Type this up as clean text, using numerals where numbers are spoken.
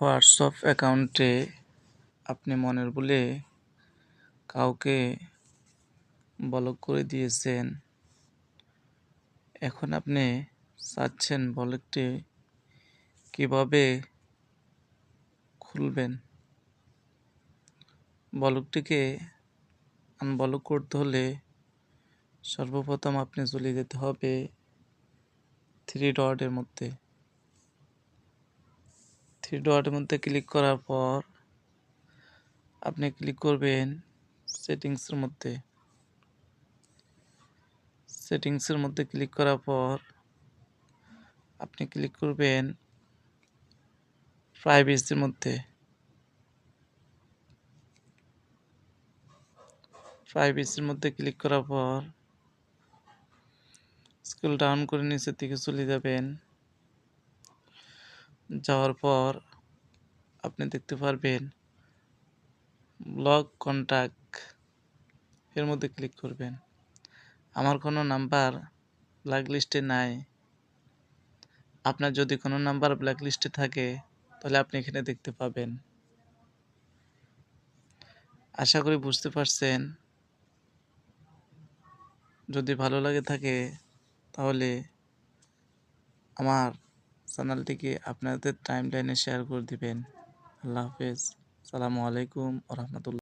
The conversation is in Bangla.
হোয়াটসঅ্যাপ অ্যাকাউন্টে আপনি মনের ভুলে কাউকে ব্লক করে দিয়েছেন। এখন আপনি চাচ্ছেন ব্লকটি কীভাবে খুলবেন। ব্লকটিকে আনব্লক করতে হলে সর্বপ্রথম আপনি চলে যেতে হবে থ্রি ডটের মধ্যে। থ্রি ডটের মধ্যে ক্লিক করার পর আপনি ক্লিক করবেন সেটিংসের মধ্যে। সেটিংসের মধ্যে ক্লিক করার পর আপনি ক্লিক করবেন প্রাইভেসির মধ্যে। প্রাইভেসির মধ্যে ক্লিক করার পর স্ক্রল ডাউন করে নিচের দিকে চলে যাবেন। যাওয়ার পর আপনি দেখতে পারবেন ব্লক কন্টাক্ট, এর মধ্যে ক্লিক করবেন। আমার কোনো নাম্বার ব্ল্যাক লিস্টে নাই। আপনার যদি কোনো নাম্বার ব্ল্যাক লিস্টে থাকে তাহলে আপনি এখানে দেখতে পাবেন। আশা করি বুঝতে পারছেন। যদি ভালো লাগে থাকে তাহলে আমার চ্যানেলটিকে আপনাদের টাইমলাইনে শেয়ার করে দিবেন। আল্লাহ হাফেজ। আসসালামু আলাইকুম ওয়া রাহমাতুল্লাহ।